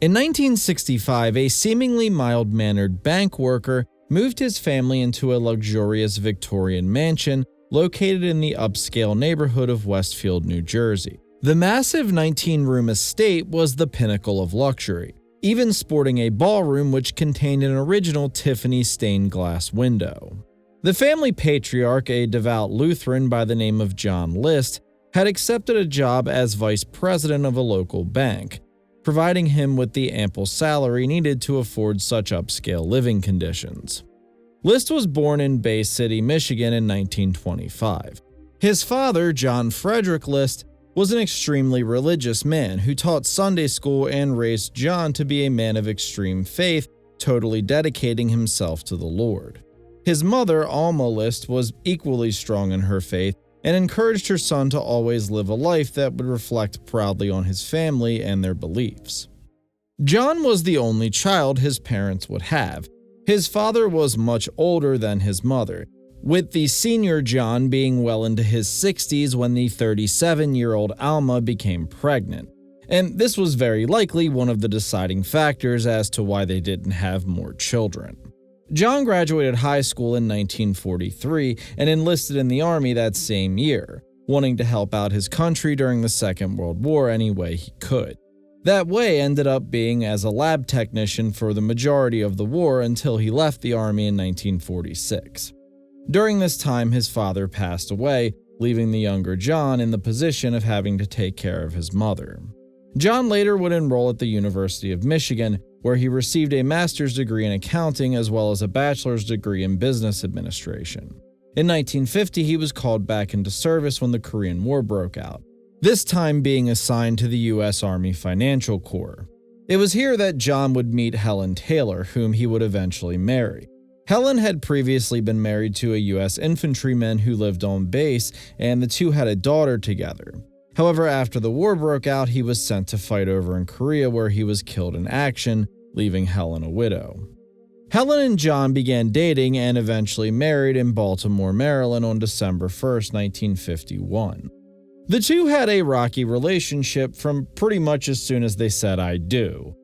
In 1965, a seemingly mild-mannered bank worker moved his family into a luxurious Victorian mansion located in the upscale neighborhood of Westfield, New Jersey. The massive 19-room estate was the pinnacle of luxury, even sporting a ballroom which contained an original Tiffany stained glass window. The family patriarch, a devout Lutheran by the name of John List, had accepted a job as vice president of a local bank, providing him with the ample salary needed to afford such upscale living conditions. List was born in Bay City, Michigan in 1925. His father, John Frederick List, was an extremely religious man who taught Sunday school and raised John to be a man of extreme faith, totally dedicating himself to the Lord. His mother, Alma List, was equally strong in her faith and encouraged her son to always live a life that would reflect proudly on his family and their beliefs. John was the only child his parents would have. His father was much older than his mother, with the senior John being well into his 60s when the 37-year-old Alma became pregnant, and this was very likely one of the deciding factors as to why they didn't have more children. John graduated high school in 1943 and enlisted in the Army that same year, wanting to help out his country during the Second World War any way he could. That way ended up being as a lab technician for the majority of the war until he left the Army in 1946. During this time, his father passed away, leaving the younger John in the position of having to take care of his mother. John later would enroll at the University of Michigan, where he received a master's degree in accounting as well as a bachelor's degree in business administration. In 1950, he was called back into service when the Korean War broke out, this time being assigned to the U.S. Army Financial Corps. It was here that John would meet Helen Taylor, whom he would eventually marry. Helen had previously been married to a U.S. infantryman who lived on base, and the two had a daughter together. However, after the war broke out, he was sent to fight over in Korea, where he was killed in action, leaving Helen a widow. Helen and John began dating and eventually married in Baltimore, Maryland on December 1, 1951. The two had a rocky relationship from pretty much as soon as they said "I do."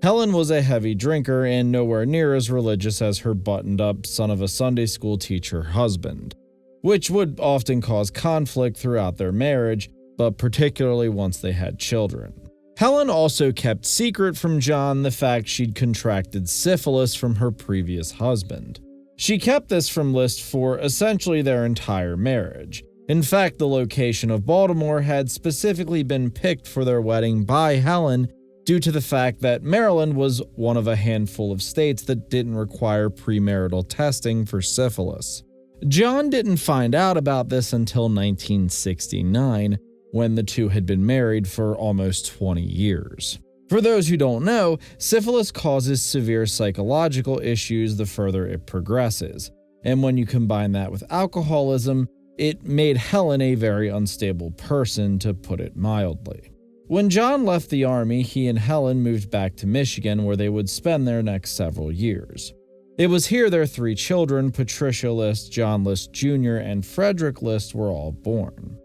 Helen was a heavy drinker and nowhere near as religious as her buttoned-up son of a Sunday school teacher husband, which would often cause conflict throughout their marriage, but particularly once they had children. Helen also kept secret from John the fact she'd contracted syphilis from her previous husband. She kept this from List for essentially their entire marriage. In fact, the location of Baltimore had specifically been picked for their wedding by Helen due to the fact that Maryland was one of a handful of states that didn't require premarital testing for syphilis. John didn't find out about this until 1969, when the two had been married for almost 20 years. For those who don't know, syphilis causes severe psychological issues the further it progresses, and when you combine that with alcoholism, it made Helen a very unstable person, to put it mildly. When John left the Army, he and Helen moved back to Michigan, where they would spend their next several years. It was here their three children, Patricia List, John List Jr., and Frederick List, were all born.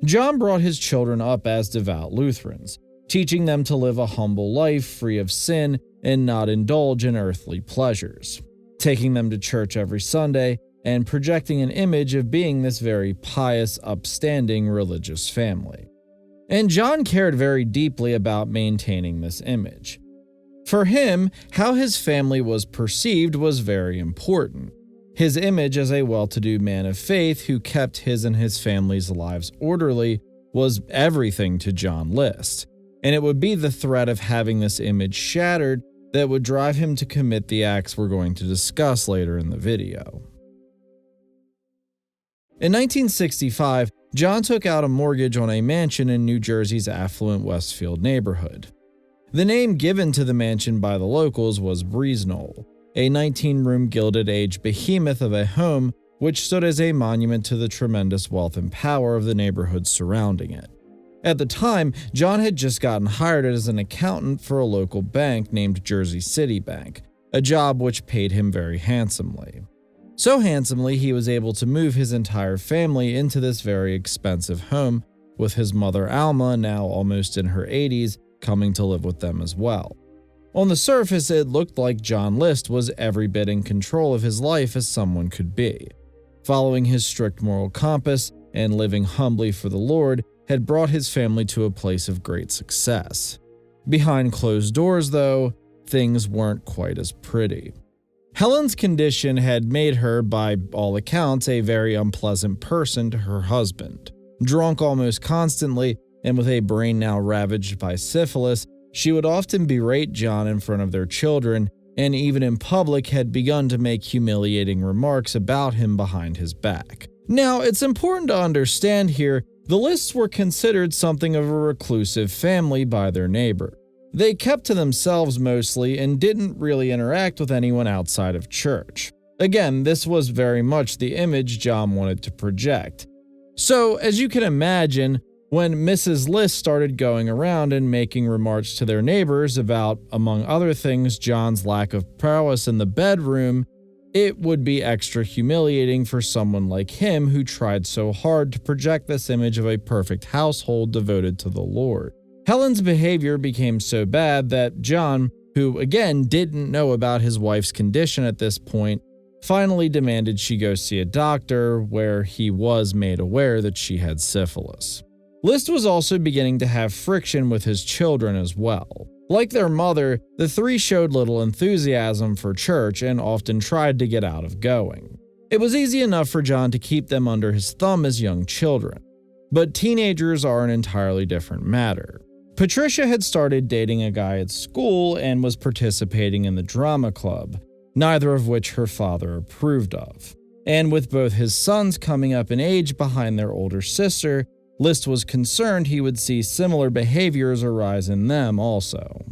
John brought his children up as devout Lutherans, teaching them to live a humble life free of sin and not indulge in earthly pleasures, taking them to church every Sunday, and projecting an image of being this very pious, upstanding religious family. And John cared very deeply about maintaining this image. For him, how his family was perceived was very important. His image as a well-to-do man of faith who kept his and his family's lives orderly was everything to John List, and it would be the threat of having this image shattered that would drive him to commit the acts we're going to discuss later in the video. In 1965, John took out a mortgage on a mansion in New Jersey's affluent Westfield neighborhood. The name given to the mansion by the locals was Breeznole, a 19-room Gilded-Age behemoth of a home which stood as a monument to the tremendous wealth and power of the neighborhood surrounding it. At the time, John had just gotten hired as an accountant for a local bank named Jersey City Bank, a job which paid him very handsomely. So handsomely, he was able to move his entire family into this very expensive home, with his mother Alma, now almost in her 80s, coming to live with them as well. On the surface, it looked like John List was every bit in control of his life as someone could be. Following his strict moral compass and living humbly for the Lord had brought his family to a place of great success. Behind closed doors, though, things weren't quite as pretty. Helen's condition had made her, by all accounts, a very unpleasant person to her husband. Drunk almost constantly, and with a brain now ravaged by syphilis, she would often berate John in front of their children, and even in public had begun to make humiliating remarks about him behind his back. Now, it's important to understand here, the Lists were considered something of a reclusive family by their neighbor. They kept to themselves mostly and didn't really interact with anyone outside of church. Again, this was very much the image John wanted to project. So, as you can imagine, when Mrs. List started going around and making remarks to their neighbors about, among other things, John's lack of prowess in the bedroom, it would be extra humiliating for someone like him who tried so hard to project this image of a perfect household devoted to the Lord. Helen's behavior became so bad that John, who again didn't know about his wife's condition at this point, finally demanded she go see a doctor, where he was made aware that she had syphilis. List was also beginning to have friction with his children as well. Like their mother, the three showed little enthusiasm for church and often tried to get out of going. It was easy enough for John to keep them under his thumb as young children, but teenagers are an entirely different matter. Patricia had started dating a guy at school and was participating in the drama club, neither of which her father approved of. And with both his sons coming up in age behind their older sister, List was concerned he would see similar behaviors arise in them also.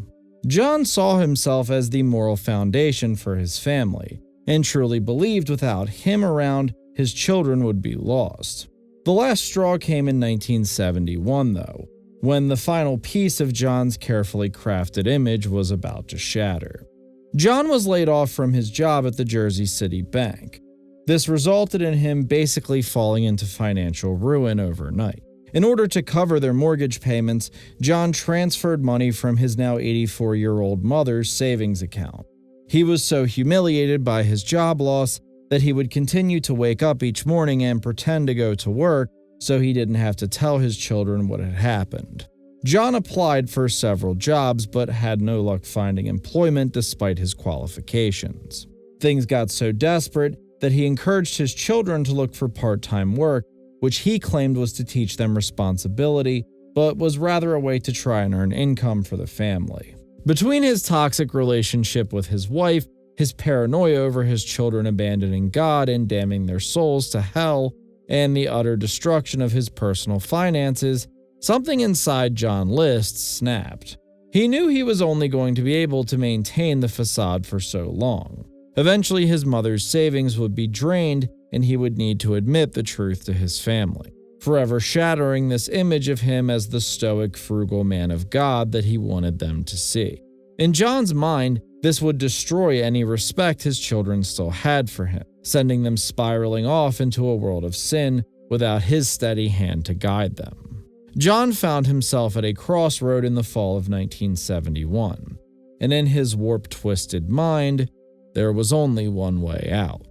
John saw himself as the moral foundation for his family, and truly believed without him around, his children would be lost. The last straw came in 1971, though, when the final piece of John's carefully crafted image was about to shatter. John was laid off from his job at the Jersey City Bank. This resulted in him basically falling into financial ruin overnight. In order to cover their mortgage payments, John transferred money from his now 84-year-old mother's savings account. He was so humiliated by his job loss that he would continue to wake up each morning and pretend to go to work so he didn't have to tell his children what had happened. John applied for several jobs but had no luck finding employment despite his qualifications. Things got so desperate that he encouraged his children to look for part-time work, which he claimed was to teach them responsibility, but was rather a way to try and earn income for the family. Between his toxic relationship with his wife, his paranoia over his children abandoning God and damning their souls to hell, and the utter destruction of his personal finances, something inside John List snapped. He knew he was only going to be able to maintain the facade for so long. Eventually, his mother's savings would be drained, and he would need to admit the truth to his family, forever shattering this image of him as the stoic, frugal man of God that he wanted them to see. In John's mind, this would destroy any respect his children still had for him, sending them spiraling off into a world of sin without his steady hand to guide them. John found himself at a crossroad in the fall of 1971, and in his warped, twisted mind, there was only one way out.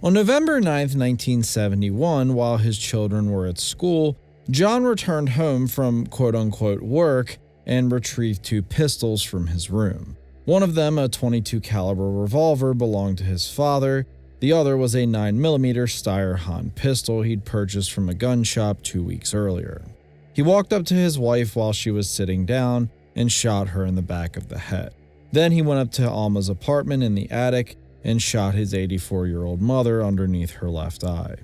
On November 9, 1971, while his children were at school, John returned home from quote-unquote work and retrieved 2 pistols from his room. One of them, a .22 caliber revolver, belonged to his father. The other was a 9mm Steyr Hahn pistol he'd purchased from a gun shop 2 weeks earlier. He walked up to his wife while she was sitting down and shot her in the back of the head. Then he went up to Alma's apartment in the attic and shot his 84-year-old mother underneath her left eye.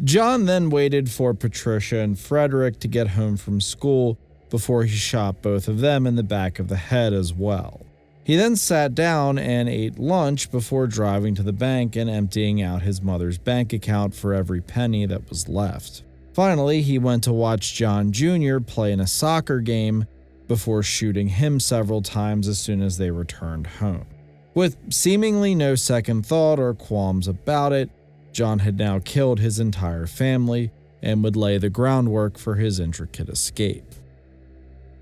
John then waited for Patricia and Frederick to get home from school before he shot both of them in the back of the head as well. He then sat down and ate lunch before driving to the bank and emptying out his mother's bank account for every penny that was left. Finally, he went to watch John Jr. play in a soccer game before shooting him several times as soon as they returned home. With seemingly no second thought or qualms about it, John had now killed his entire family and would lay the groundwork for his intricate escape.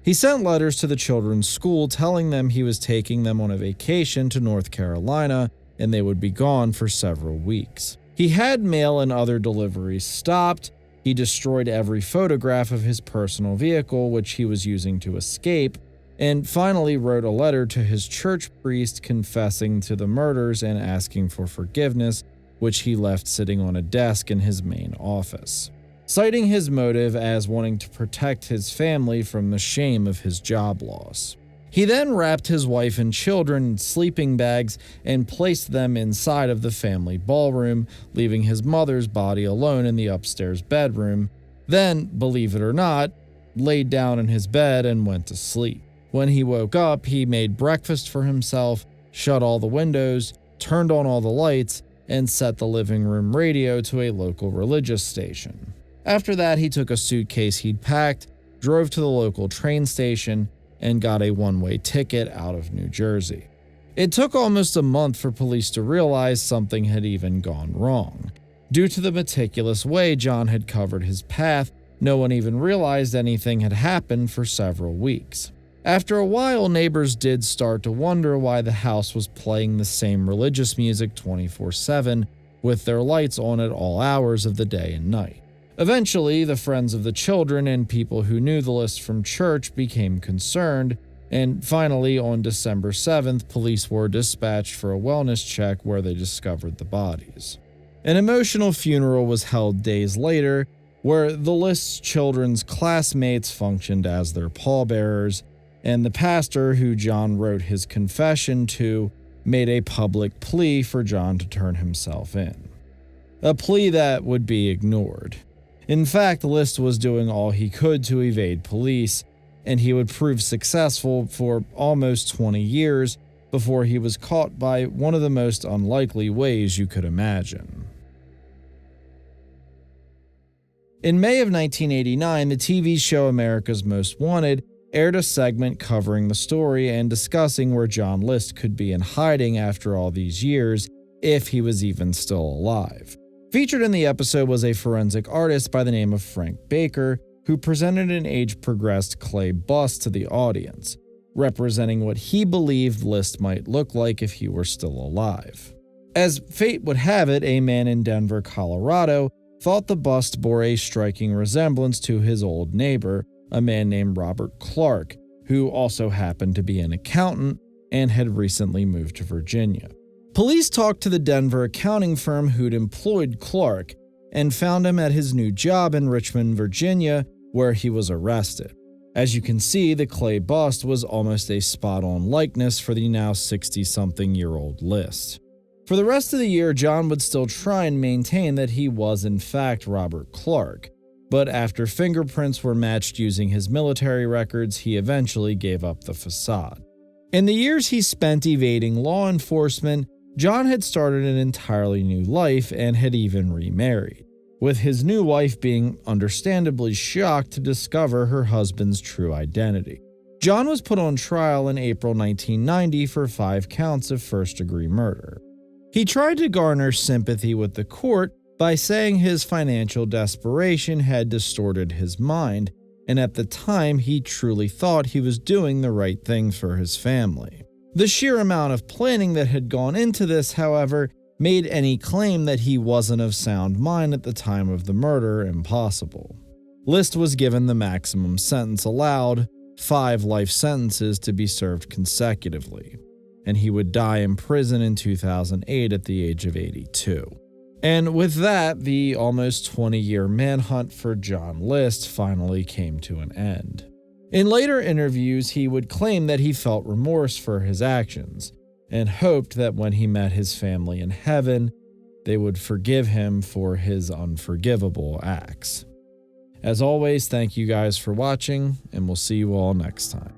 He sent letters to the children's school telling them he was taking them on a vacation to North Carolina and they would be gone for several weeks. He had mail and other deliveries stopped. He destroyed every photograph of his personal vehicle, which he was using to escape, and finally wrote a letter to his church priest confessing to the murders and asking for forgiveness, which he left sitting on a desk in his main office, citing his motive as wanting to protect his family from the shame of his job loss. He then wrapped his wife and children in sleeping bags and placed them inside of the family ballroom, leaving his mother's body alone in the upstairs bedroom, then, believe it or not, laid down in his bed and went to sleep. When he woke up, he made breakfast for himself, shut all the windows, turned on all the lights, and set the living room radio to a local religious station. After that, he took a suitcase he'd packed, drove to the local train station, and got a one-way ticket out of New Jersey. It took almost a month for police to realize something had even gone wrong. Due to the meticulous way John had covered his path, no one even realized anything had happened for several weeks. After a while, neighbors did start to wonder why the house was playing the same religious music 24/7, with their lights on at all hours of the day and night. Eventually, the friends of the children and people who knew the list from church became concerned, and finally, on December 7th, police were dispatched for a wellness check where they discovered the bodies. An emotional funeral was held days later, where the list's children's classmates functioned as their pallbearers, and the pastor who John wrote his confession to made a public plea for John to turn himself in. A plea that would be ignored. In fact, List was doing all he could to evade police, and he would prove successful for almost 20 years before he was caught by one of the most unlikely ways you could imagine. In May of 1989, the TV show America's Most Wanted aired a segment covering the story and discussing where John List could be in hiding after all these years, if he was even still alive. Featured in the episode was a forensic artist by the name of Frank Baker, who presented an age-progressed clay bust to the audience, representing what he believed List might look like if he were still alive. As fate would have it, a man in Denver, Colorado, thought the bust bore a striking resemblance to his old neighbor, a man named Robert Clark, who also happened to be an accountant and had recently moved to Virginia. Police talked to the Denver accounting firm who'd employed Clark and found him at his new job in Richmond, Virginia, where he was arrested. As you can see, the clay bust was almost a spot-on likeness for the now 60-something-year-old List. For the rest of the year, John would still try and maintain that he was in fact Robert Clark, but after fingerprints were matched using his military records, he eventually gave up the facade. In the years he spent evading law enforcement, John had started an entirely new life and had even remarried, with his new wife being understandably shocked to discover her husband's true identity. John was put on trial in April 1990 for 5 counts of first-degree murder. He tried to garner sympathy with the court by saying his financial desperation had distorted his mind, and at the time he truly thought he was doing the right thing for his family. The sheer amount of planning that had gone into this, however, made any claim that he wasn't of sound mind at the time of the murder impossible. List was given the maximum sentence allowed, 5 life sentences to be served consecutively, and he would die in prison in 2008 at the age of 82. And with that, the almost 20-year manhunt for John List finally came to an end. In later interviews, he would claim that he felt remorse for his actions and hoped that when he met his family in heaven, they would forgive him for his unforgivable acts. As always, thank you guys for watching, and we'll see you all next time.